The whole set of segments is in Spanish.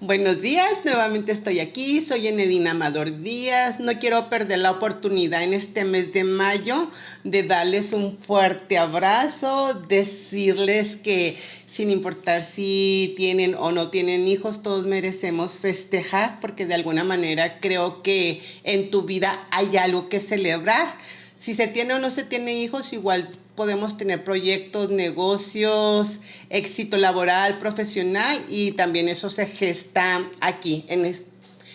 Buenos días, nuevamente estoy aquí, soy Enedina Amador Díaz. No quiero perder la oportunidad en este mes de mayo de darles un fuerte abrazo, decirles que sin importar si tienen o no tienen hijos, todos merecemos festejar porque de alguna manera creo que en tu vida hay algo que celebrar. Si se tiene o no se tiene hijos, igual podemos tener proyectos, negocios, éxito laboral, profesional, y también eso se gesta aquí, en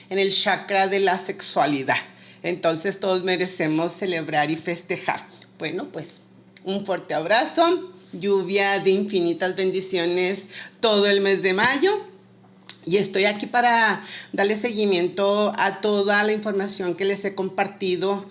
el chakra de la sexualidad. Entonces todos merecemos celebrar y festejar. Bueno, pues un fuerte abrazo, lluvia de infinitas bendiciones todo el mes de mayo. Y estoy aquí para darle seguimiento a toda la información que les he compartido.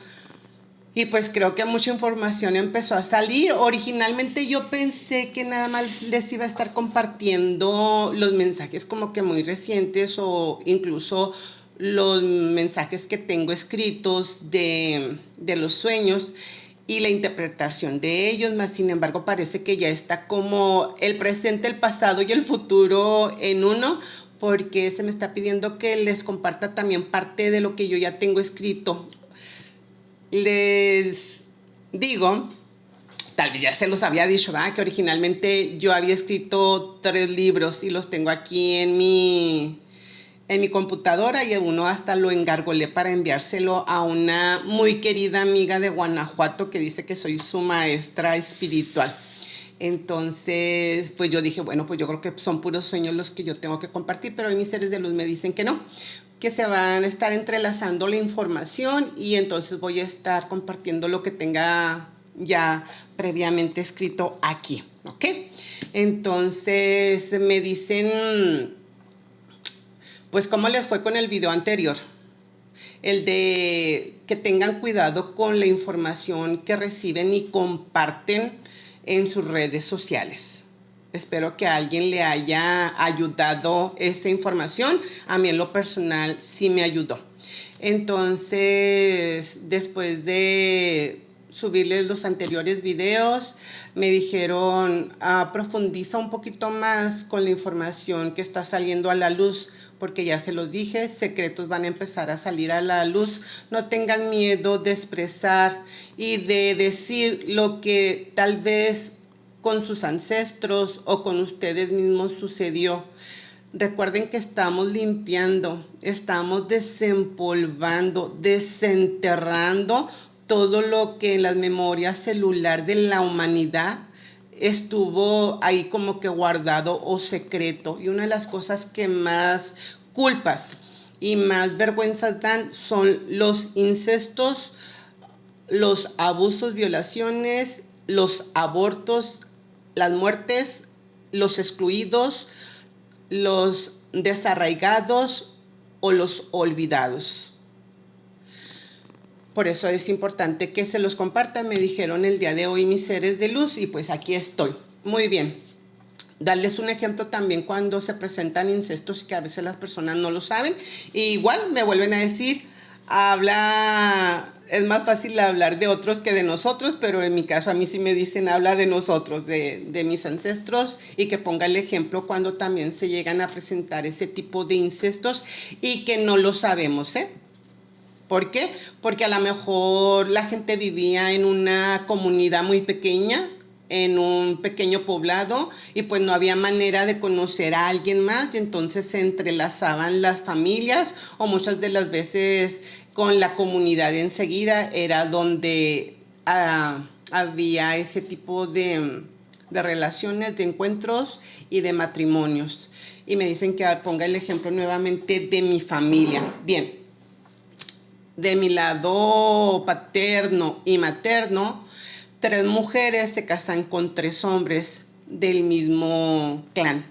Y pues creo que mucha información empezó a salir. Originalmente yo pensé que nada más les iba a estar compartiendo los mensajes como que muy recientes o incluso los mensajes que tengo escritos de los sueños y la interpretación de ellos, más sin embargo parece que ya está como el presente, el pasado y el futuro en uno, porque se me está pidiendo que les comparta también parte de lo que yo ya tengo escrito. Les digo, tal vez ya se los había dicho, ¿verdad? Que originalmente yo había escrito 3 libros y los tengo aquí en mi computadora, y uno hasta lo engargolé para enviárselo a una muy querida amiga de Guanajuato que dice que soy su maestra espiritual. Entonces, pues yo dije, bueno, pues yo creo que son puros sueños los que yo tengo que compartir, pero mis seres de luz me dicen que no, que se van a estar entrelazando la información y entonces voy a estar compartiendo lo que tenga ya previamente escrito aquí, ¿ok? Entonces me dicen, pues cómo les fue con el video anterior, el de que tengan cuidado con la información que reciben y comparten en sus redes sociales. Espero que a alguien le haya ayudado esa información. A mí en lo personal sí me ayudó. Entonces, después de subirles los anteriores videos, me dijeron, profundiza un poquito más con la información que está saliendo a la luz, porque ya se los dije, secretos van a empezar a salir a la luz. No tengan miedo de expresar y de decir lo que tal vez con sus ancestros o con ustedes mismos sucedió. Recuerden que estamos limpiando, estamos desempolvando, desenterrando todo lo que en la memoria celular de la humanidad estuvo ahí como que guardado o secreto. Y una de las cosas que más culpas y más vergüenzas dan son los incestos, los abusos, violaciones, los abortos, las muertes, los excluidos, los desarraigados o los olvidados. Por eso es importante que se los compartan. Me dijeron el día de hoy mis seres de luz y pues aquí estoy. Muy bien. Darles un ejemplo también cuando se presentan incestos, que a veces las personas no lo saben. Y igual me vuelven a decir, es más fácil hablar de otros que de nosotros, pero en mi caso a mí sí me dicen, habla de nosotros, de mis ancestros, y que ponga el ejemplo cuando también se llegan a presentar ese tipo de incestos y que no lo sabemos, ¿eh? ¿Por qué? Porque a lo mejor la gente vivía en una comunidad muy pequeña, en un pequeño poblado, y pues no había manera de conocer a alguien más, y entonces se entrelazaban las familias, o muchas de las veces con la comunidad enseguida era donde había ese tipo de relaciones, de encuentros y de matrimonios. Y me dicen que ponga el ejemplo nuevamente de mi familia. Bien. De mi lado paterno y materno, 3 mujeres se casan con 3 hombres del mismo clan.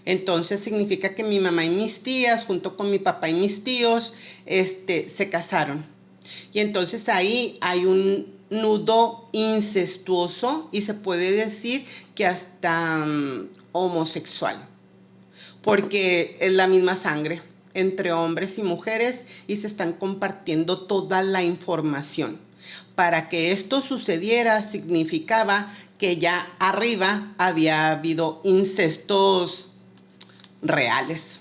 Entonces significa que mi mamá y mis tías, junto con mi papá y mis tíos, se casaron. Y entonces ahí hay un nudo incestuoso y se puede decir que hasta homosexual, porque es la misma sangre entre hombres y mujeres y se están compartiendo toda la información. Para que esto sucediera significaba que ya arriba había habido incestos reales.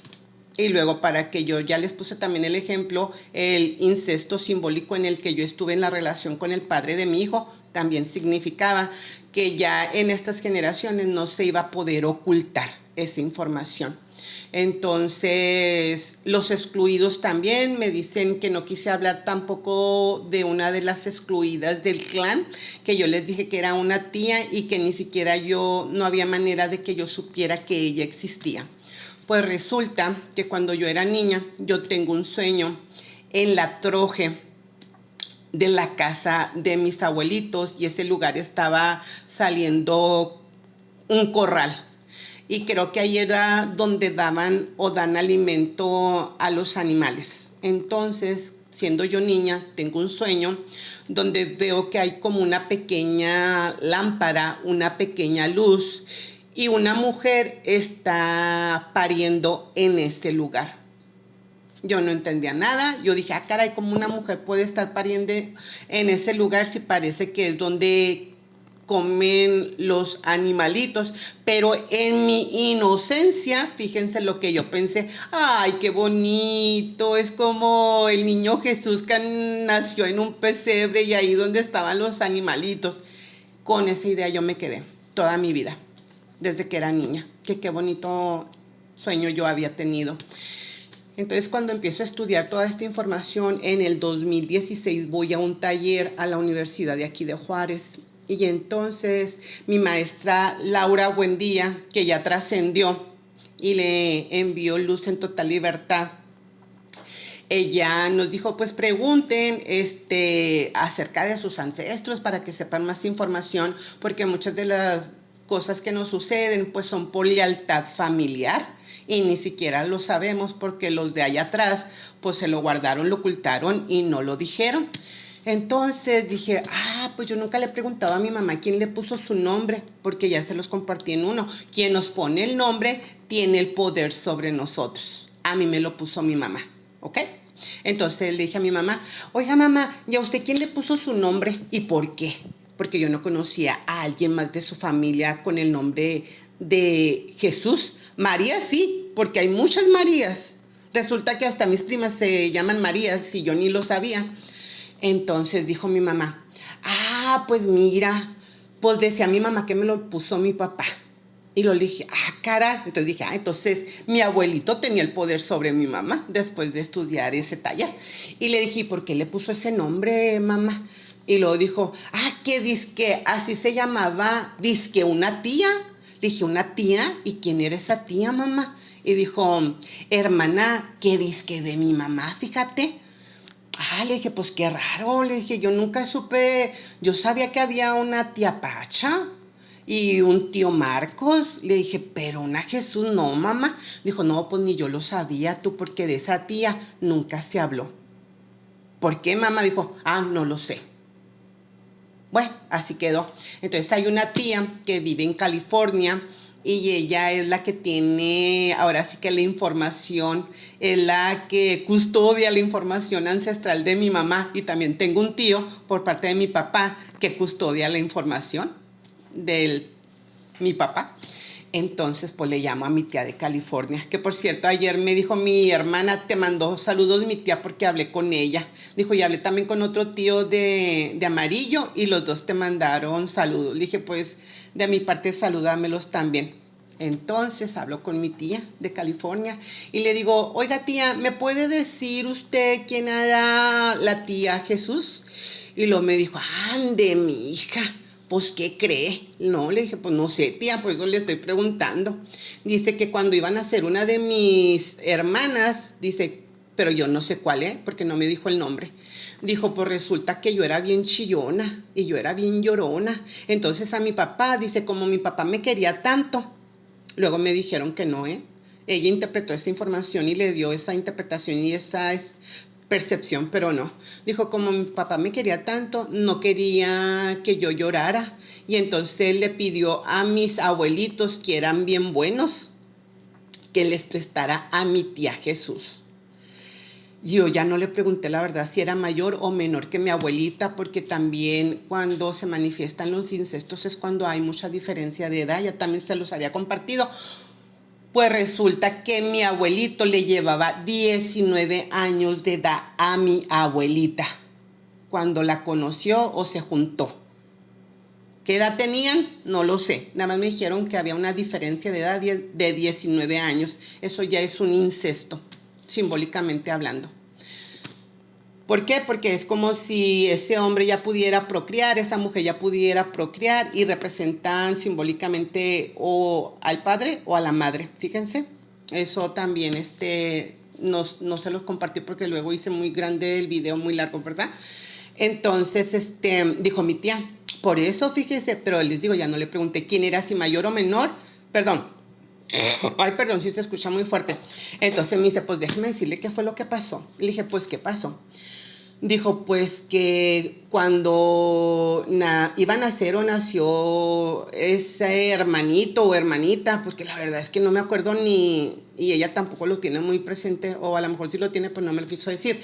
Y luego para que yo ya les puse también el ejemplo, el incesto simbólico en el que yo estuve en la relación con el padre de mi hijo, también significaba que ya en estas generaciones no se iba a poder ocultar esa información. Entonces, los excluidos también me dicen que no quise hablar tampoco de una de las excluidas del clan, que yo les dije que era una tía y que ni siquiera yo, no había manera de que yo supiera que ella existía. Pues resulta que cuando yo era niña, yo tengo un sueño en la troje de la casa de mis abuelitos y ese lugar estaba saliendo un corral. Y creo que ahí era donde daban o dan alimento a los animales. Entonces, siendo yo niña, tengo un sueño donde veo que hay como una pequeña lámpara, una pequeña luz, y una mujer está pariendo en ese lugar. Yo no entendía nada. Yo dije, caray, ¿cómo una mujer puede estar pariendo en ese lugar si parece que es donde comen los animalitos? Pero en mi inocencia, fíjense lo que yo pensé, ay, qué bonito, es como el niño Jesús que nació en un pesebre y ahí donde estaban los animalitos. Con esa idea yo me quedé toda mi vida, desde que era niña, que qué bonito sueño yo había tenido. Entonces, cuando empiezo a estudiar toda esta información, en el 2016 voy a un taller a la Universidad de aquí de Juárez. Y entonces mi maestra Laura Buendía, que ya trascendió y le envió Luz en Total Libertad, ella nos dijo, pues pregunten acerca de sus ancestros para que sepan más información, porque muchas de las cosas que nos suceden pues son por lealtad familiar. Y ni siquiera lo sabemos porque los de allá atrás pues se lo guardaron, lo ocultaron y no lo dijeron. Entonces dije, pues yo nunca le he preguntado a mi mamá quién le puso su nombre, porque ya se los compartí en uno. Quien nos pone el nombre tiene el poder sobre nosotros. A mí me lo puso mi mamá, ¿ok? Entonces le dije a mi mamá, oiga mamá, ¿y a usted quién le puso su nombre y por qué? Porque yo no conocía a alguien más de su familia con el nombre de Jesús. María sí, porque hay muchas Marías. Resulta que hasta mis primas se llaman Marías y yo ni lo sabía. Entonces dijo mi mamá, pues mira, pues decía mi mamá que me lo puso mi papá. Y lo dije, cara. Entonces dije, entonces mi abuelito tenía el poder sobre mi mamá después de estudiar ese taller. Y le dije, ¿por qué le puso ese nombre, mamá? Y luego dijo, que dizque así se llamaba, dizque una tía. Le dije, ¿una tía? ¿Y quién era esa tía, mamá? Y dijo, hermana, ¿qué dizque de mi mamá? Fíjate. Le dije, pues qué raro. Le dije, yo nunca supe, yo sabía que había una tía Pacha y un tío Marcos. Le dije, pero una Jesús no, mamá. Dijo, no, pues ni yo lo sabía tú, porque de esa tía nunca se habló. ¿Por qué, mamá? Dijo, no lo sé. Bueno, así quedó. Entonces hay una tía que vive en California y ella es la que tiene, ahora sí que la información, es la que custodia la información ancestral de mi mamá. Y también tengo un tío por parte de mi papá que custodia la información de mi papá. Entonces, pues le llamo a mi tía de California, que por cierto, ayer me dijo mi hermana, te mandó saludos mi tía porque hablé con ella. Dijo, y hablé también con otro tío de Amarillo y los dos te mandaron saludos. Le dije, pues de mi parte salúdamelos también. Entonces hablo con mi tía de California y le digo, oiga tía, ¿me puede decir usted quién era la tía Jesús? Y luego me dijo, ande mi hija. Pues, ¿qué cree? No, le dije, pues no sé, tía, por eso le estoy preguntando. Dice que cuando iban a ser una de mis hermanas, dice, pero yo no sé cuál, porque no me dijo el nombre. Dijo, pues resulta que yo era bien chillona y yo era bien llorona. Entonces a mi papá, dice, como mi papá me quería tanto. Luego me dijeron que no, Ella interpretó esa información y le dio esa interpretación y esa percepción, pero no. Dijo, como mi papá me quería tanto, no quería que yo llorara. Y entonces él le pidió a mis abuelitos, que eran bien buenos, que les prestara a mi tía Jesús. Yo ya no le pregunté la verdad si era mayor o menor que mi abuelita, porque también cuando se manifiestan los incestos es cuando hay mucha diferencia de edad. Ya también se los había compartido. Pues resulta que mi abuelito le llevaba 19 años de edad a mi abuelita cuando la conoció o se juntó. ¿Qué edad tenían? No lo sé. Nada más me dijeron que había una diferencia de edad de 19 años. Eso ya es un incesto, simbólicamente hablando. ¿Por qué? Porque es como si ese hombre ya pudiera procrear, esa mujer ya pudiera procrear y representan simbólicamente o al padre o a la madre. Fíjense, eso también no se los compartí porque luego hice muy grande el video, muy largo, ¿verdad? Entonces, dijo mi tía, por eso fíjese, pero les digo, ya no le pregunté quién era, si mayor o menor, perdón. Ay, perdón, si se escucha muy fuerte. Entonces me dice, pues déjeme decirle qué fue lo que pasó. Le dije, pues, ¿qué pasó? Dijo, pues que cuando iba a nacer o nació ese hermanito o hermanita, porque la verdad es que no me acuerdo ni, y ella tampoco lo tiene muy presente, o a lo mejor sí lo tiene, pues no me lo quiso decir.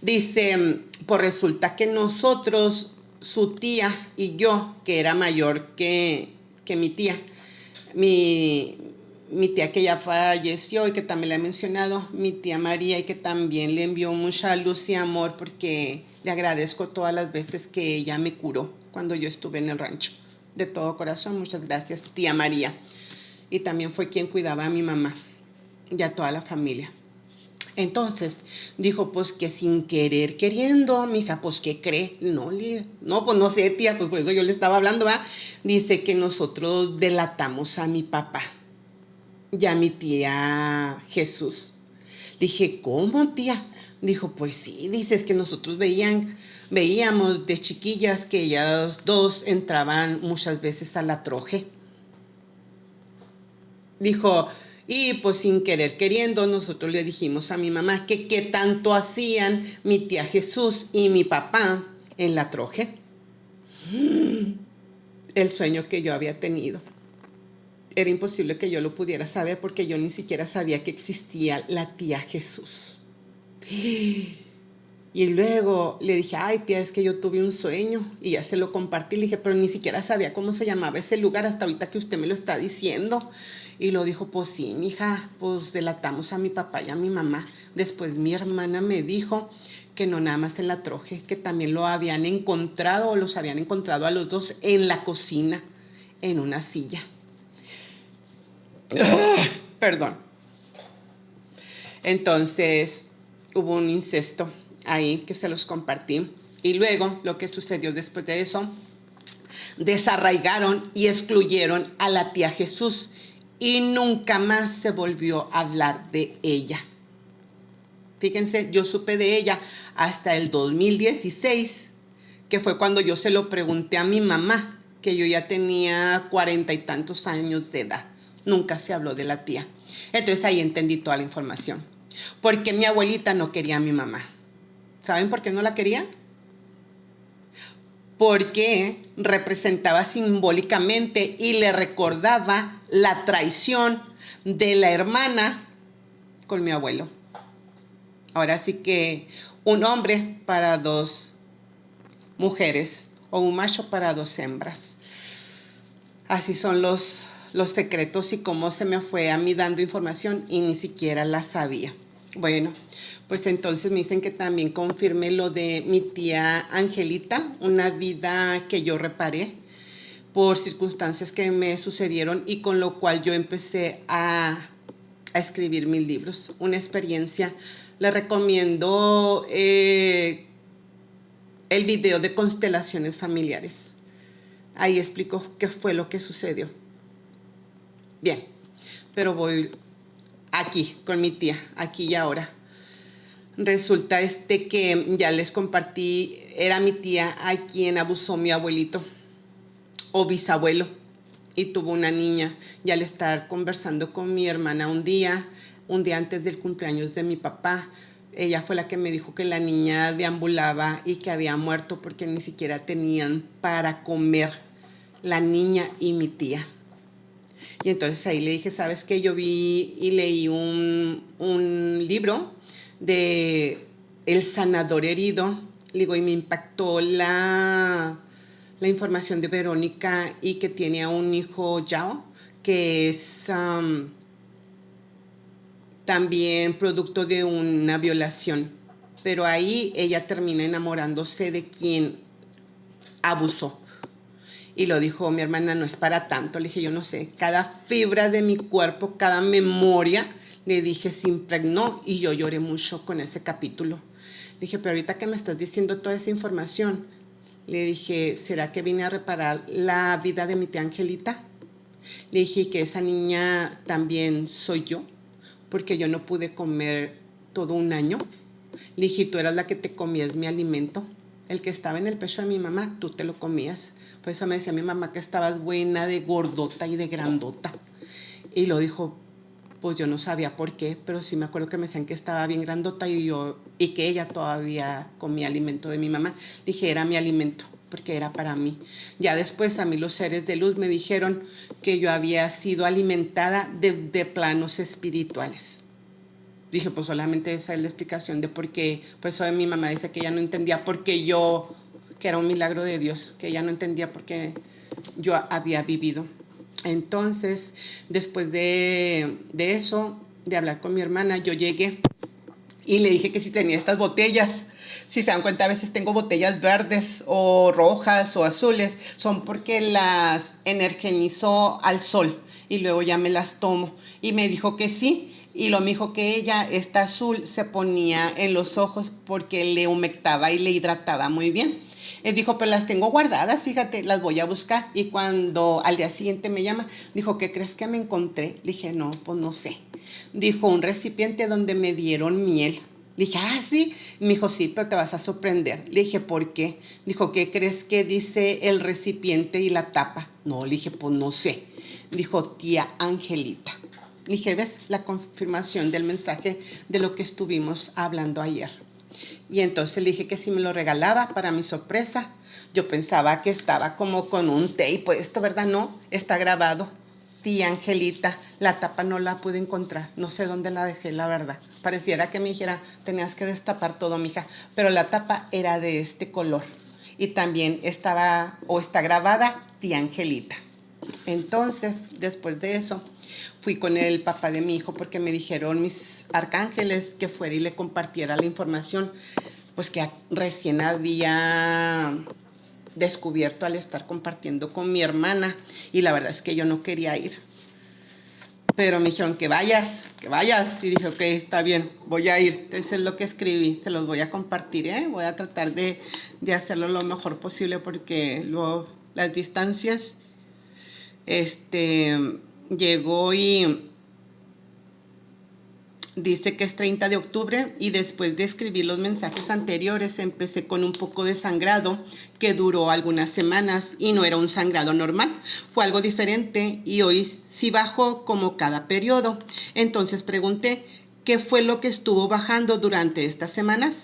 Dice, pues resulta que nosotros, su tía y yo, que era mayor que mi tía, mi tía que ya falleció y que también le he mencionado, mi tía María, y que también le envió mucha luz y amor porque le agradezco todas las veces que ella me curó cuando yo estuve en el rancho. De todo corazón, muchas gracias, tía María. Y también fue quien cuidaba a mi mamá y a toda la familia. Entonces dijo, pues que sin querer queriendo, mija, pues ¿qué cree? No, pues no sé, tía, pues por eso yo le estaba hablando, ¿va? Dice que nosotros delatamos a mi papá y a mi tía Jesús. Dije, ¿cómo, tía? Dijo, pues sí, dices que nosotros veíamos de chiquillas que ellas dos entraban muchas veces a la troje. Dijo, y pues sin querer queriendo, nosotros le dijimos a mi mamá que qué tanto hacían mi tía Jesús y mi papá en la troje. El sueño que yo había tenido. Era imposible que yo lo pudiera saber porque yo ni siquiera sabía que existía la tía Jesús. Y luego le dije, ay tía, es que yo tuve un sueño y ya se lo compartí. Le dije, pero ni siquiera sabía cómo se llamaba ese lugar hasta ahorita que usted me lo está diciendo. Y lo dijo, pues sí, mija, pues delatamos a mi papá y a mi mamá. Después mi hermana me dijo que no nada más en la troje, que también lo habían encontrado o los habían encontrado a los dos en la cocina, en una silla. Perdón. Entonces hubo un incesto ahí que se los compartí. Y luego lo que sucedió después de eso, desarraigaron y excluyeron a la tía Jesús y nunca más se volvió a hablar de ella. Fíjense, yo supe de ella hasta el 2016, que fue cuando yo se lo pregunté a mi mamá, que yo ya tenía 40 y tantos años de edad. Nunca se habló de la tía. Entonces ahí entendí toda la información. Porque mi abuelita no quería a mi mamá. ¿Saben por qué no la quería? Porque representaba simbólicamente y le recordaba la traición de la hermana con mi abuelo. Ahora sí que un hombre para dos mujeres o un macho para dos hembras. Así son los secretos y cómo se me fue a mí dando información y ni siquiera la sabía. Bueno, pues entonces me dicen que también confirme lo de mi tía Angelita, una vida que yo reparé por circunstancias que me sucedieron y con lo cual yo empecé a escribir mis libros. Una experiencia. Les recomiendo el video de constelaciones familiares. Ahí explico qué fue lo que sucedió. Bien, pero voy aquí con mi tía, aquí y ahora. Resulta que ya les compartí, era mi tía a quien abusó mi abuelito o bisabuelo y tuvo una niña. Y al estar conversando con mi hermana un día antes del cumpleaños de mi papá, ella fue la que me dijo que la niña deambulaba y que había muerto porque ni siquiera tenían para comer la niña y mi tía. Y entonces ahí le dije, ¿sabes qué? Yo vi y leí un libro de El sanador herido. Le digo, y me impactó la información de Verónica y que tiene a un hijo Yao, que es también producto de una violación. Pero ahí ella termina enamorándose de quien abusó. Y lo dijo mi hermana, no es para tanto. Le dije, yo no sé, cada fibra de mi cuerpo, cada memoria, le dije, se impregnó, y yo lloré mucho con ese capítulo. Le dije, pero ahorita que me estás diciendo toda esa información, le dije, ¿será que vine a reparar la vida de mi tía Angelita? Le dije que esa niña también soy yo, porque yo no pude comer todo un año. Le dije, tú eras la que te comías mi alimento. El que estaba en el pecho de mi mamá, tú te lo comías. Por eso me decía mi mamá que estabas buena de gordota y de grandota. Y lo dijo, pues yo no sabía por qué, pero sí me acuerdo que me decían que estaba bien grandota y que ella todavía comía alimento de mi mamá. Dije, era mi alimento, porque era para mí. Ya después a mí los seres de luz me dijeron que yo había sido alimentada de planos espirituales. Dije, pues solamente esa es la explicación de por qué. Pues hoy mi mamá dice que ella no entendía por qué yo, que era un milagro de Dios, que ella no entendía por qué yo había vivido. Entonces, después de eso, de hablar con mi hermana, yo llegué y le dije que si tenía estas botellas. Si se dan cuenta, a veces tengo botellas verdes o rojas o azules, son porque las energizo al sol y luego ya me las tomo. Y me dijo que sí. Y lo me dijo que ella, esta azul, se ponía en los ojos porque le humectaba y le hidrataba muy bien. Él dijo, pero las tengo guardadas, fíjate, las voy a buscar. Y cuando al día siguiente me llama, dijo, ¿qué crees que me encontré? Le dije, no, pues no sé. Dijo, un recipiente donde me dieron miel. Le dije, ah, sí. Me dijo, sí, pero te vas a sorprender. Le dije, ¿por qué? Dijo, ¿qué crees que dice el recipiente y la tapa? No, le dije, pues no sé. Dijo, tía Angelita. Le dije, ¿ves? La confirmación del mensaje de lo que estuvimos hablando ayer. Y entonces le dije que si me lo regalaba para mi sorpresa. Yo pensaba que estaba como con un tape puesto, ¿verdad? No, está grabado. Tía Angelita, la tapa no la pude encontrar. No sé dónde la dejé, la verdad. Pareciera que me dijera, tenías que destapar todo, mija. Pero la tapa era de este color. Y también estaba, o está grabada, tía Angelita. Entonces, después de eso, fui con el papá de mi hijo porque me dijeron mis arcángeles que fuera y le compartiera la información, pues que recién había descubierto al estar compartiendo con mi hermana, y la verdad es que yo no quería ir. Pero me dijeron que vayas, y dije, ok, está bien, voy a ir. Entonces es lo que escribí, se los voy a compartir, ¿eh? Voy a tratar de hacerlo lo mejor posible porque luego las distancias, llegó y dice que es 30 de octubre y después de escribir los mensajes anteriores empecé con un poco de sangrado que duró algunas semanas y no era un sangrado normal, fue algo diferente y hoy sí bajó como cada periodo. Entonces pregunté, ¿qué fue lo que estuvo bajando durante estas semanas?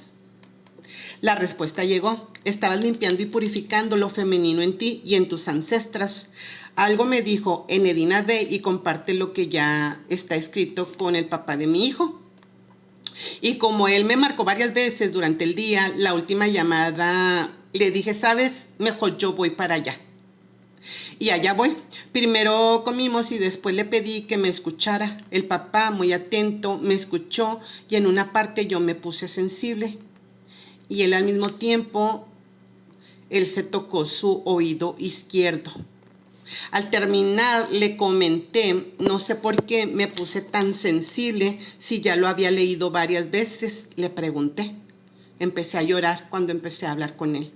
La respuesta llegó, estabas limpiando y purificando lo femenino en ti y en tus ancestras. Algo me dijo, Enedina, ve y comparte lo que ya está escrito con el papá de mi hijo. Y como él me marcó varias veces durante el día, la última llamada le dije, ¿sabes? Mejor yo voy para allá. Y allá voy. Primero comimos y después le pedí que me escuchara. El papá, muy atento, me escuchó y en una parte yo me puse sensible. Y él al mismo tiempo, él se tocó su oído izquierdo. Al terminar le comenté, no sé por qué me puse tan sensible, si ya lo había leído varias veces, le pregunté. Empecé a llorar cuando empecé a hablar con él.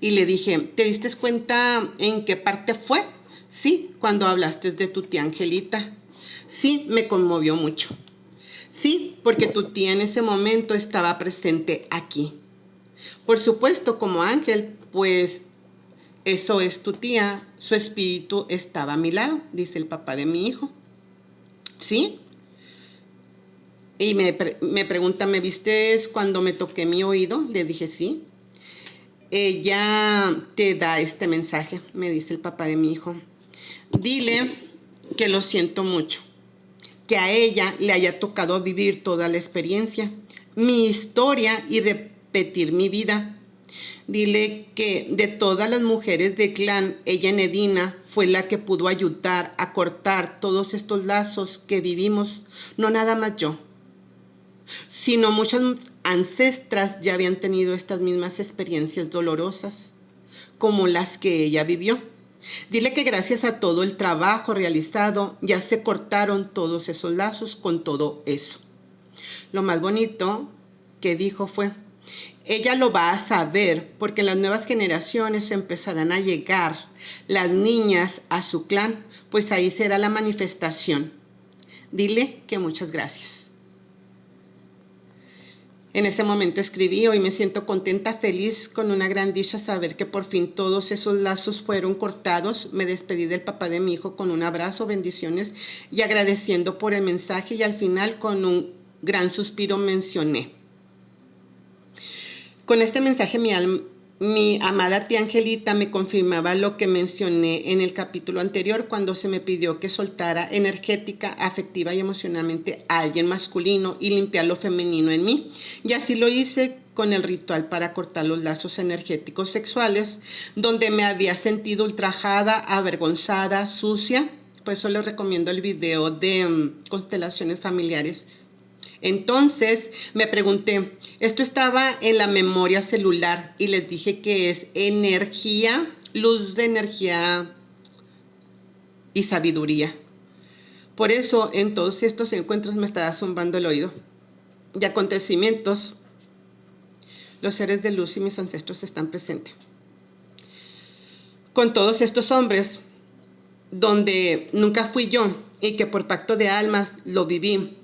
Y le dije, ¿te diste cuenta en qué parte fue? Sí, cuando hablaste de tu tía Angelita. Sí, me conmovió mucho. Sí, porque tu tía en ese momento estaba presente aquí. Por supuesto, como ángel, pues eso es tu tía, su espíritu estaba a mi lado, dice el papá de mi hijo. ¿Sí? Y me pregunta, ¿me viste cuando me toqué mi oído? Le dije, sí. Ella te da este mensaje, me dice el papá de mi hijo. Dile que lo siento mucho, que a ella le haya tocado vivir toda la experiencia, mi historia y repetir mi vida. Dile que de todas las mujeres del clan, ella, Enedina, fue la que pudo ayudar a cortar todos estos lazos que vivimos, no nada más yo, sino muchas ancestras ya habían tenido estas mismas experiencias dolorosas, como las que ella vivió. Dile que gracias a todo el trabajo realizado ya se cortaron todos esos lazos con todo eso. Lo más bonito que dijo fue, ella lo va a saber porque las nuevas generaciones empezarán a llegar, las niñas a su clan, pues ahí será la manifestación. Dile que muchas gracias. En ese momento escribí, hoy me siento contenta, feliz, con una gran dicha saber que por fin todos esos lazos fueron cortados. Me despedí del papá de mi hijo con un abrazo, bendiciones y agradeciendo por el mensaje, y al final con un gran suspiro mencioné. Con este mensaje mi amada tía Angelita me confirmaba lo que mencioné en el capítulo anterior cuando se me pidió que soltara energética, afectiva y emocionalmente a alguien masculino y limpiar lo femenino en mí. Y así lo hice con el ritual para cortar los lazos energéticos sexuales, donde me había sentido ultrajada, avergonzada, sucia. Por eso les recomiendo el video de constelaciones familiares. Entonces me pregunté, esto estaba en la memoria celular y les dije que es energía, luz de energía y sabiduría. Por eso en todos estos encuentros me estaba zumbando el oído. Y acontecimientos, los seres de luz y mis ancestros están presentes. Con todos estos hombres, donde nunca fui yo y que por pacto de almas lo viví,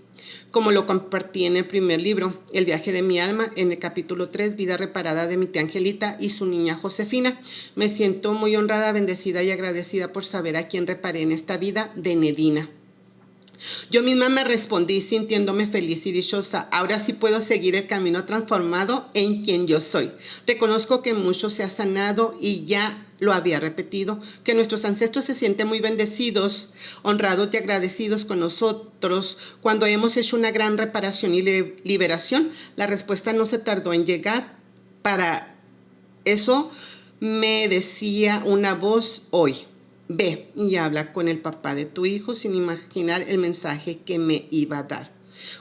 como lo compartí en el primer libro, El viaje de mi alma, en el capítulo 3, Vida reparada, de mi tía Angelita y su niña Josefina. Me siento muy honrada, bendecida y agradecida por saber a quién reparé en esta vida de Nedina. Yo misma me respondí sintiéndome feliz y dichosa. Ahora sí puedo seguir el camino transformado en quien yo soy. Reconozco que mucho se ha sanado y ya lo había repetido, que nuestros ancestros se sienten muy bendecidos, honrados y agradecidos con nosotros cuando hemos hecho una gran reparación y liberación. La respuesta no se tardó en llegar. Para eso me decía una voz hoy. Ve y habla con el papá de tu hijo sin imaginar el mensaje que me iba a dar.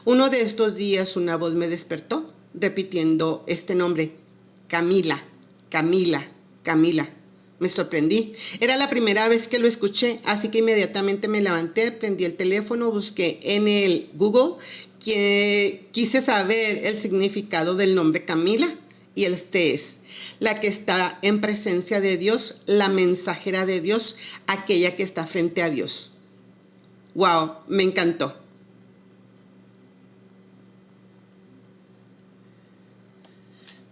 Uno de estos días una voz me despertó repitiendo este nombre, Camila, Camila, Camila. Me sorprendí. Era la primera vez que lo escuché, así que inmediatamente me levanté, prendí el teléfono, busqué en el Google, quise saber el significado del nombre Camila, y este es: la que está en presencia de Dios, la mensajera de Dios, aquella que está frente a Dios. ¡Wow! Me encantó.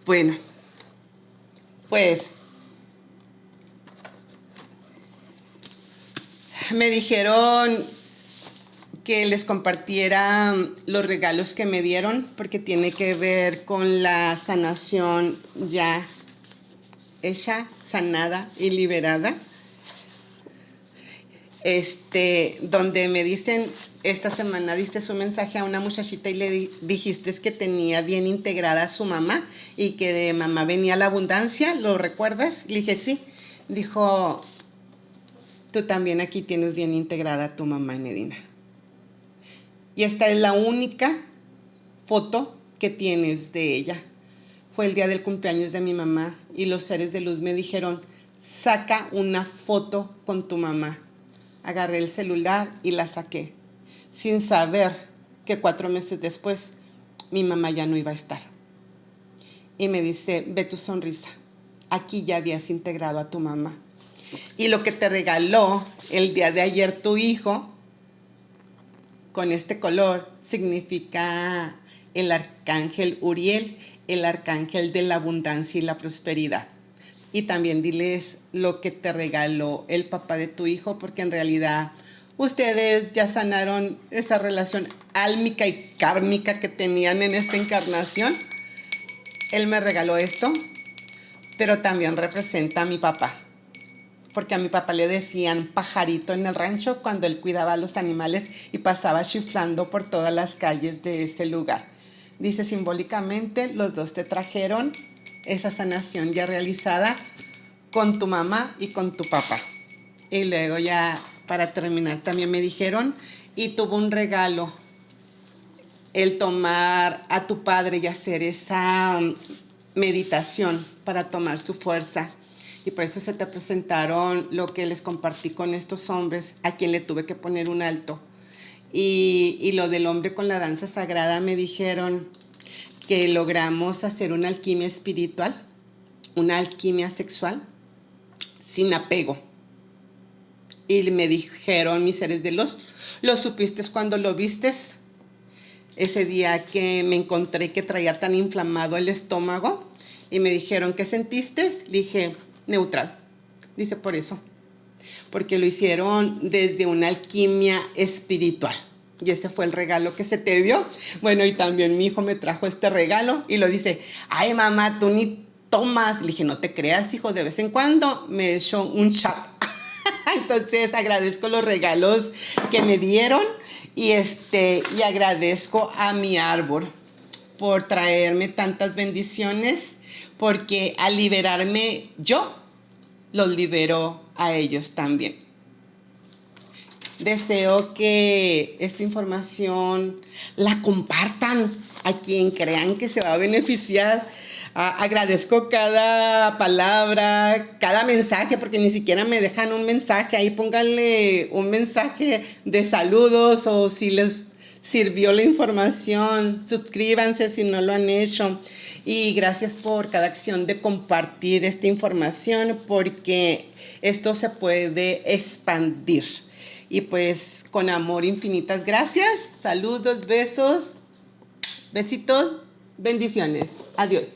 Bueno, pues me dijeron que les compartiera los regalos que me dieron porque tiene que ver con la sanación ya hecha, sanada y liberada. Donde me dicen, esta semana diste su mensaje a una muchachita y le dijiste que tenía bien integrada a su mamá y que de mamá venía la abundancia, ¿lo recuerdas? Le dije sí. Dijo, tú también aquí tienes bien integrada a tu mamá, Nedina. Y esta es la única foto que tienes de ella. Fue el día del cumpleaños de mi mamá y los seres de luz me dijeron, saca una foto con tu mamá. Agarré el celular y la saqué, sin saber que 4 meses después mi mamá ya no iba a estar. Y me dice, ve tu sonrisa, aquí ya habías integrado a tu mamá. Y lo que te regaló el día de ayer tu hijo, con este color, significa el arcángel Uriel, el arcángel de la abundancia y la prosperidad. Y también diles lo que te regaló el papá de tu hijo, porque en realidad ustedes ya sanaron esa relación álmica y kármica que tenían en esta encarnación. Él me regaló esto, pero también representa a mi papá, porque a mi papá le decían pajarito en el rancho cuando él cuidaba a los animales y pasaba chiflando por todas las calles de ese lugar. Dice simbólicamente, los dos te trajeron esa sanación ya realizada con tu mamá y con tu papá. Y luego ya para terminar también me dijeron, y tuvo un regalo el tomar a tu padre y hacer esa meditación para tomar su fuerza. Y por eso se te presentaron lo que les compartí con estos hombres, a quien le tuve que poner un alto. Y lo del hombre con la danza sagrada, me dijeron que logramos hacer una alquimia espiritual, una alquimia sexual, sin apego. Y me dijeron mis seres de luz, ¿lo supiste cuando lo vistes? Ese día que me encontré que traía tan inflamado el estómago, y me dijeron, ¿qué sentiste? Le dije, neutral. Dice, por eso. Porque lo hicieron desde una alquimia espiritual. Y este fue el regalo que se te dio. Bueno, y también mi hijo me trajo este regalo y lo dice, ay mamá, tú ni tomas. Le dije, no te creas, hijo, de vez en cuando me echo un chat. Entonces agradezco los regalos que me dieron y agradezco a mi árbol por traerme tantas bendiciones, porque al liberarme yo, los libero a ellos también. Deseo que esta información la compartan a quien crean que se va a beneficiar. Agradezco cada palabra, cada mensaje, porque ni siquiera me dejan un mensaje. Ahí pónganle un mensaje de saludos, o si les sirvió la información, suscríbanse si no lo han hecho. Y gracias por cada acción de compartir esta información, porque esto se puede expandir. Y pues con amor, infinitas gracias. Saludos, besos, besitos, bendiciones. Adiós.